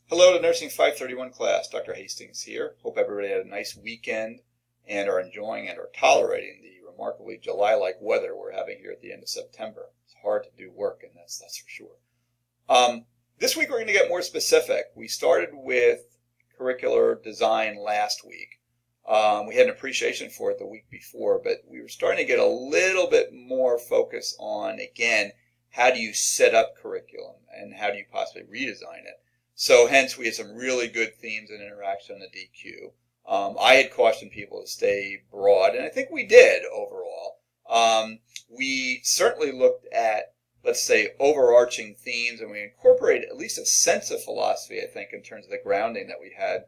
Hello to Nursing 531 class. Dr. Hastings here. Hope everybody had a nice weekend and are enjoying and are tolerating the remarkably July-like weather we're having here at the end of September. It's hard to do work, and that's for sure. This week we're going to get more specific. We started with curricular design last week. We had an appreciation for it the week before, but we were starting to get a little bit more focus on, again, how do you set up curriculum and how do you possibly redesign it. So hence we had some really good themes and interaction on the DQ. I had cautioned people to stay broad, and I think we did overall. We certainly looked at, let's say, overarching themes, and we incorporated at least a sense of philosophy, I think, in terms of the grounding that we had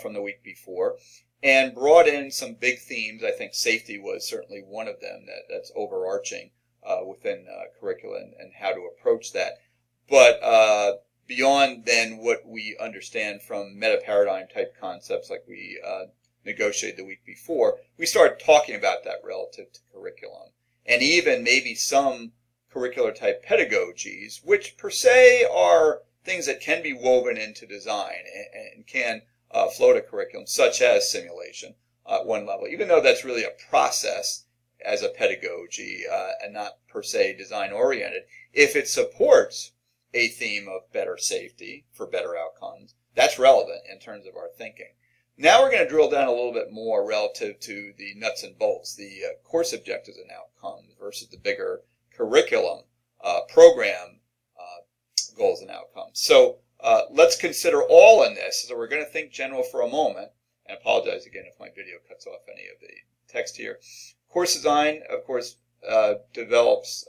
from the week before, and brought in some big themes. I think safety was certainly one of them that's overarching within curricula and how to approach that. But beyond then what we understand from meta-paradigm type concepts like we negotiated the week before, we started talking about that relative to curriculum. And even maybe some curricular type pedagogies, which per se are things that can be woven into design and can float a curriculum, such as simulation at one level, even though that's really a process as a pedagogy and not per se design oriented. If it supports a theme of better safety for better outcomes, that's relevant in terms of our thinking. Now we're going to drill down a little bit more relative to the nuts and bolts, the course objectives and outcomes versus the bigger curriculum program goals and outcomes. So let's consider all in this. So we're going to think general for a moment, and apologize again if my video cuts off any of the text here. Course design, of course, develops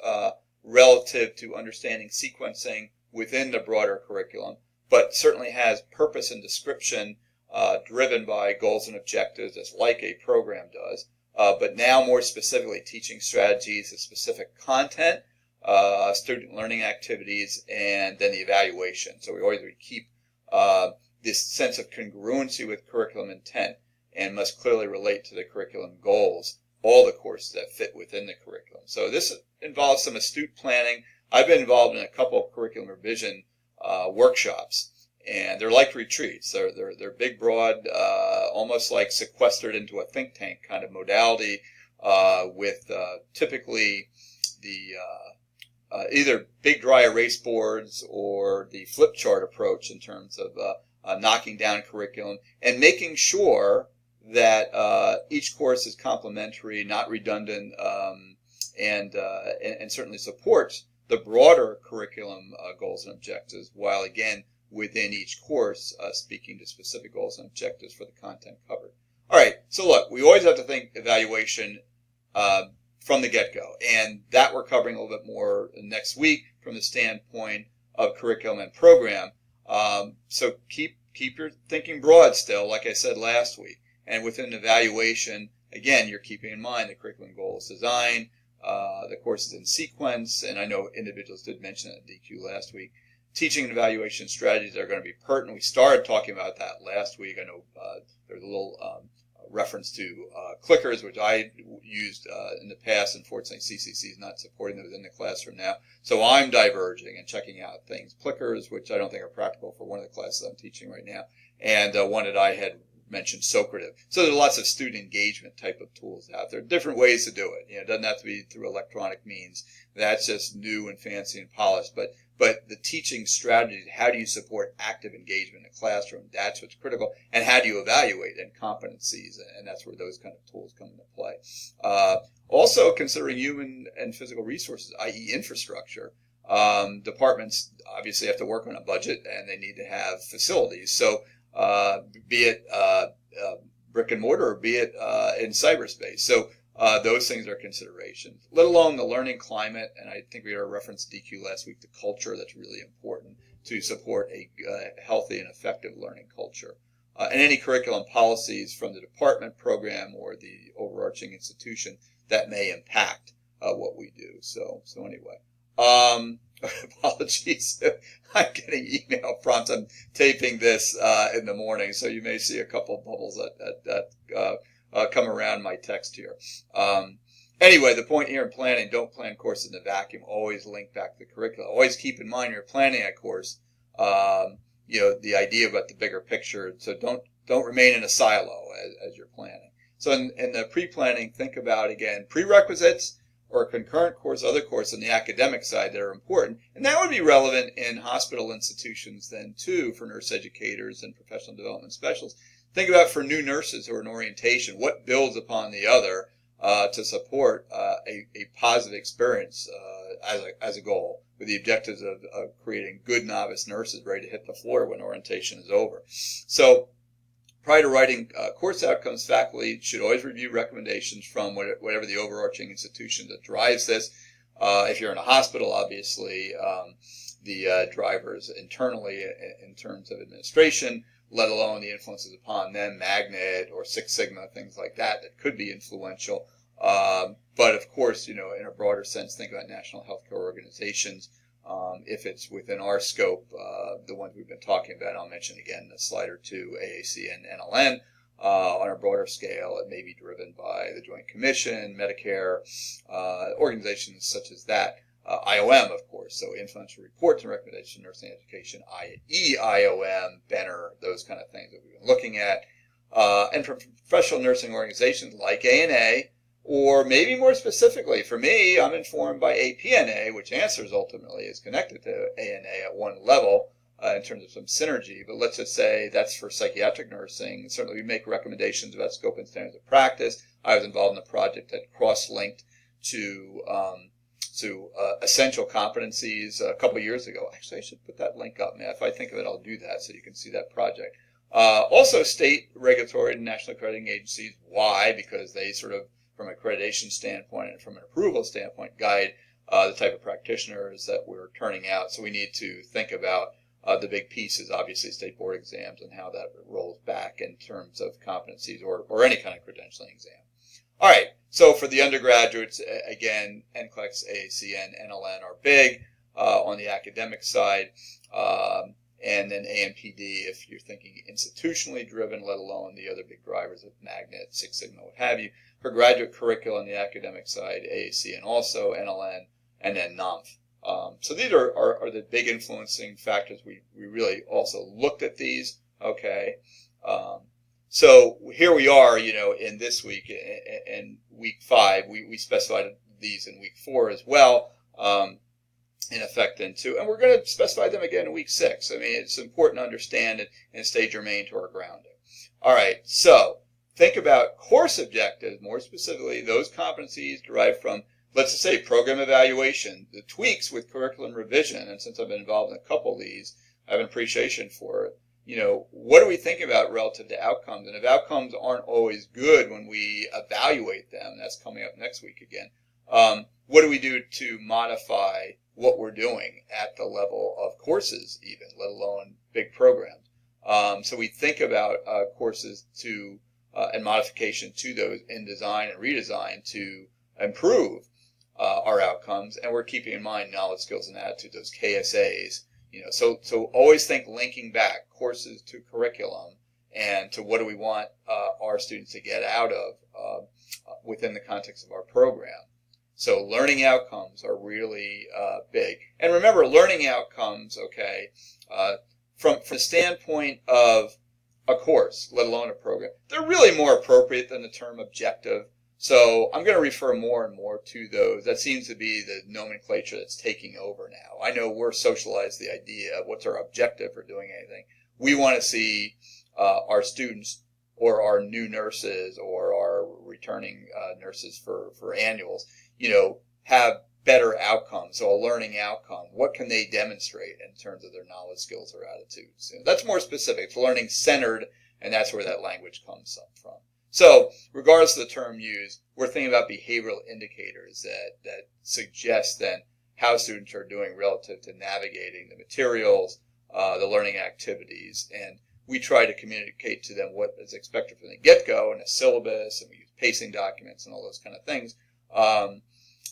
relative to understanding sequencing within the broader curriculum, but certainly has purpose and description driven by goals and objectives, as like a program does, but now more specifically teaching strategies of specific content, student learning activities, and then the evaluation. So we always keep this sense of congruency with curriculum intent and must clearly relate to the curriculum goals, all the courses that fit within the curriculum. So this involves some astute planning. I've been involved in a couple of curriculum revision workshops, and they're like retreats. They're big, broad, almost like sequestered into a think tank kind of modality with typically the either big dry erase boards or the flip chart approach in terms of knocking down curriculum and making sure that each course is complementary, not redundant, and certainly supports the broader curriculum goals and objectives, while again within each course speaking to specific goals and objectives for the content covered. All right, so look, we always have to think evaluation from the get-go, and that we're covering a little bit more next week from the standpoint of curriculum and program. So keep your thinking broad still, like I said last week. And within evaluation, again, you're keeping in mind the curriculum goals design, the courses in sequence, and I know individuals did mention that at DQ last week. Teaching and evaluation strategies are going to be pertinent. We started talking about that last week. I know there's a little reference to clickers, which I used in the past. Unfortunately, CCC is not supporting those in the classroom now. So I'm diverging and checking out things. Clickers, which I don't think are practical for one of the classes I'm teaching right now, and one that I had mentioned, Socrative. So there's lots of student engagement type of tools out there. Different ways to do it. It doesn't have to be through electronic means. That's just new and fancy and polished. But the teaching strategies, how do you support active engagement in the classroom? That's what's critical. And how do you evaluate and competencies? And that's where those kind of tools come into play. Also considering human and physical resources, i.e. infrastructure. Departments obviously have to work on a budget and they need to have facilities. So be it brick and mortar or be it in cyberspace. So those things are considerations, let alone the learning climate. And I think we had a reference DQ last week to culture. That's really important to support a healthy and effective learning culture. And any curriculum policies from the department, program, or the overarching institution that may impact what we do. So anyway. Apologies. I'm getting email prompts. I'm taping this in the morning, so you may see a couple of bubbles that come around my text here. Anyway, the point here in planning, don't plan courses in a vacuum. Always link back to the curriculum. Always keep in mind you're planning a course. the idea about the bigger picture. So don't remain in a silo as you're planning. So in the pre-planning, think about, again, prerequisites or concurrent course, other courses on the academic side that are important. And that would be relevant in hospital institutions then, too, for nurse educators and professional development specialists. Think about for new nurses who are in orientation, what builds upon the other to support a positive experience as a goal, with the objectives of creating good novice nurses ready to hit the floor when orientation is over. So prior to writing course outcomes, faculty should always review recommendations from whatever the overarching institution that drives this. If you're in a hospital, obviously, the drivers internally in terms of administration, let alone the influences upon them, Magnet or Six Sigma, things like that could be influential. But of course, in a broader sense, think about national healthcare organizations. If it's within our scope, the ones we've been talking about, I'll mention again a slide or two, AAC and NLN. On a broader scale, it may be driven by the Joint Commission, Medicare, organizations such as that. IOM, of course, so influential reports and recommendations in nursing education, EIOM, Benner, those kind of things that we've been looking at. And from professional nursing organizations like ANA, or maybe more specifically, for me, I'm informed by APNA, which Answers ultimately is connected to ANA at one level in terms of some synergy. But let's just say that's for psychiatric nursing. Certainly we make recommendations about scope and standards of practice. I was involved in a project that cross-linked to essential competencies a couple of years ago. Actually, I should put that link up, man. If I think of it, I'll do that so you can see that project. Also, state regulatory and national accrediting agencies. Why? Because they sort of, from an accreditation standpoint and from an approval standpoint, guide the type of practitioners that we're turning out. So we need to think about the big pieces, obviously state board exams and how that rolls back in terms of competencies or any kind of credentialing exam. All right, so for the undergraduates, again, NCLEX, AAC, and NLN are big on the academic side. And then AMPD, if you're thinking institutionally driven, let alone the other big drivers of Magnet, Six Sigma, what have you. For graduate curricula on the academic side, AAC and also NLN, and then NUMF. So these are the big influencing factors. We really also looked at these. Okay. So here we are, in this week, in week 5, we specified these in week 4 as well. In effect then too, and we're going to specify them again in week 6. I mean, it's important to understand and stay germane to our grounding. All right, so think about course objectives, more specifically those competencies derived from, let's just say, program evaluation, the tweaks with curriculum revision. And since I've been involved in a couple of these, I have an appreciation for it. What are we thinking about relative to outcomes? And if outcomes aren't always good when we evaluate them, that's coming up next week again, what do we do to modify what we're doing at the level of courses even, let alone big programs? So we think about courses and modification to those in design and redesign to improve our outcomes, and we're keeping in mind knowledge, skills, and attitude, those KSAs. So always think linking back courses to curriculum and to what do we want our students to get out of within the context of our program. So learning outcomes are really big. And remember, learning outcomes, okay, from the standpoint of a course, let alone a program, they're really more appropriate than the term objective. So I'm going to refer more and more to those. That seems to be the nomenclature that's taking over now. I know we're socialized the idea of what's our objective for doing anything. We want to see our students or our new nurses or our returning nurses for annuals, have better outcomes. So a learning outcome, what can they demonstrate in terms of their knowledge, skills, or attitudes? That's more specific. It's learning centered, and that's where that language comes from. So regardless of the term used, we're thinking about behavioral indicators that suggest then how students are doing relative to navigating the materials, the learning activities, and we try to communicate to them what is expected from the get-go in a syllabus, and we use pacing documents and all those kind of things.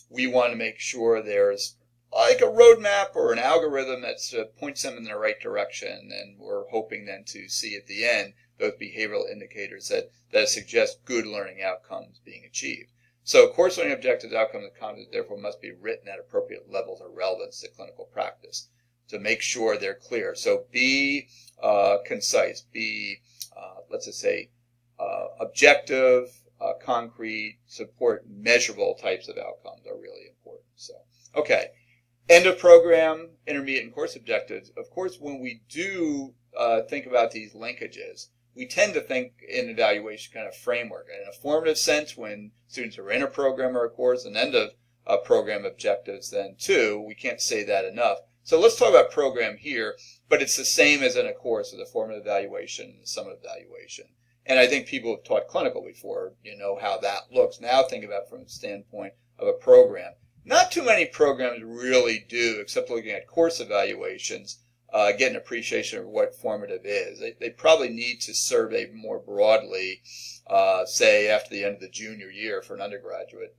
We want to make sure there's like a roadmap or an algorithm that points them in the right direction, and we're hoping then to see at the end those behavioral indicators that suggest good learning outcomes being achieved. So course learning objectives, outcomes, and content therefore must be written at appropriate levels of relevance to clinical practice So make sure they're clear. So be concise, be, let's just say, objective, concrete, support measurable types of outcomes are really important. So, okay. End of program, intermediate, and course objectives. Of course, when we do think about these linkages, we tend to think in evaluation kind of framework. In a formative sense, when students are in a program or a course, and end of program objectives then too. We can't say that enough. So let's talk about program here, but it's the same as in a course with a formative evaluation and summative evaluation. And I think people have taught clinical before, you know how that looks. Now think about it from the standpoint of a program. Not too many programs really do, except looking at course evaluations, get an appreciation of what formative is. They probably need to survey more broadly, say after the end of the junior year for an undergraduate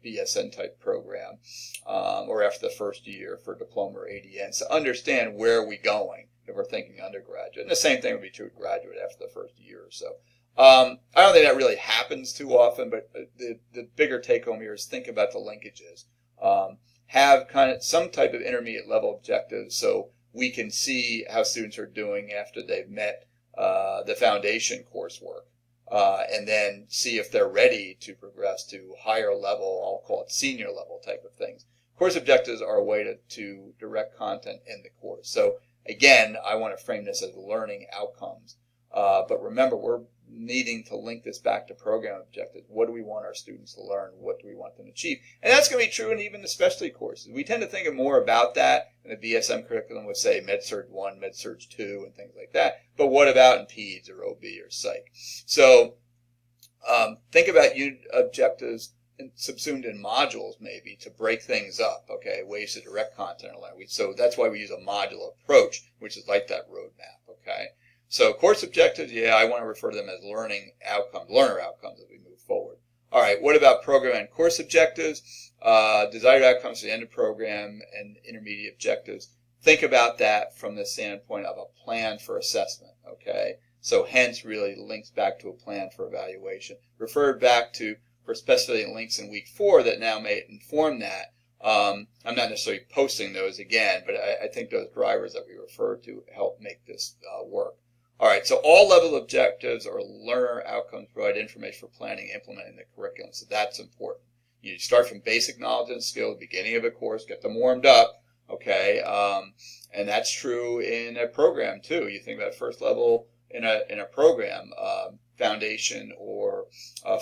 BSN type program, or after the first year for diploma or ADN, to understand where are we going if we're thinking undergraduate. And the same thing would be true with graduate after the first year or so. I don't think that really happens too often, but the bigger take home here is think about the linkages. Have kind of some type of intermediate level objectives so we can see how students are doing after they've met the foundation coursework, and then see if they're ready to progress to higher level, I'll call it senior level type of things. Course objectives are a way to direct content in the course. So again, I want to frame this as learning outcomes. But remember, we're needing to link this back to program objectives. What do we want our students to learn? What do we want them to achieve? And that's going to be true in even the specialty courses. We tend to think more about that in the BSM curriculum with, say, Med-Surg 1, Med-Surg 2, and things like that. But what about in PEDS or OB or Psych? So think about objectives subsumed in modules maybe to break things up, okay, ways to direct content. So that's why we use a module approach, which is like that roadmap, okay? So course objectives, yeah, I want to refer to them as learning outcomes, learner outcomes as we move forward. All right, what about program and course objectives? Desired outcomes at the end of program and intermediate objectives. Think about that from the standpoint of a plan for assessment, okay? So hence really links back to a plan for evaluation. Referred back to for specialty links in week 4 that now may inform that. I'm not necessarily posting those again, but I think those drivers that we referred to help make this work. All right, so all level objectives or learner outcomes provide information for planning and implementing the curriculum, so that's important. You start from basic knowledge and skill at the beginning of a course, get them warmed up, okay, and that's true in a program too. You think about first level in a program, foundation or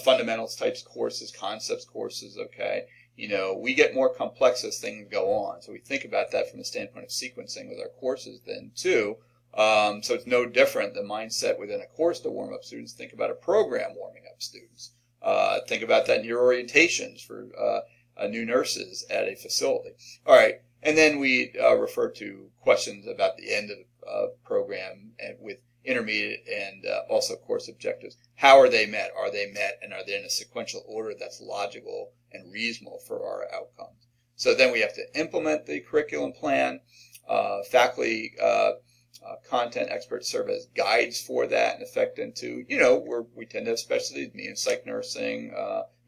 fundamentals types courses, concepts courses, okay. You know, we get more complex as things go on, so we think about that from the standpoint of sequencing with our courses then too. So it's no different the mindset within a course to warm up students. Think about a program warming up students. Think about that in your orientations for new nurses at a facility. All right, and then we refer to questions about the end of the program and with intermediate and also course objectives. How are they met? Are they met, and are they in a sequential order that's logical and reasonable for our outcomes? So then we have to implement the curriculum plan. Faculty content experts serve as guides for that, and effect into, you know, we tend to have specialties, me in psych nursing,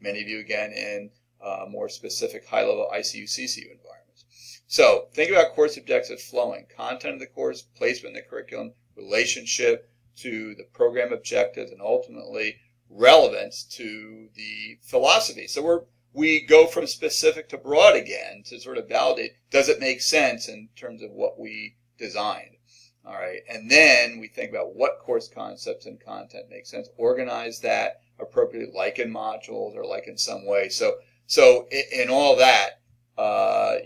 many of you again in more specific high-level ICU, CCU environments. So think about course objectives flowing, content of the course, placement in the curriculum, relationship to the program objectives, and ultimately relevance to the philosophy. So we go from specific to broad again to sort of validate, does it make sense in terms of what we designed? All right, and then we think about what course concepts and content make sense, organize that appropriately, like in modules or like in some way. So in all that,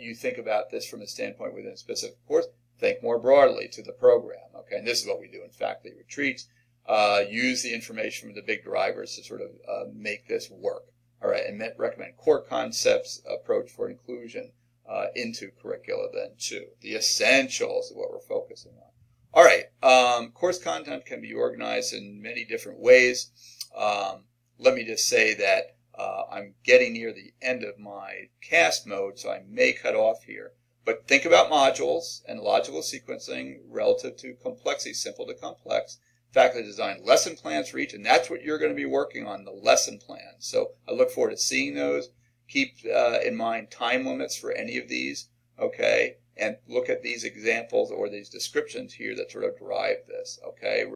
you think about this from a standpoint within a specific course, think more broadly to the program, okay? And this is what we do in faculty retreats, use the information from the big drivers to sort of make this work, all right? And recommend core concepts approach for inclusion into curricula then too. The essentials of what we're focusing on. All right, course content can be organized in many different ways. Let me just say that I'm getting near the end of my cast mode, so I may cut off here. But think about modules and logical sequencing relative to complexity, simple to complex. Faculty design lesson plans for each, and that's what you're going to be working on, the lesson plan. So I look forward to seeing those. Keep in mind time limits for any of these, okay? and look at these examples or these descriptions here that sort of drive this, okay?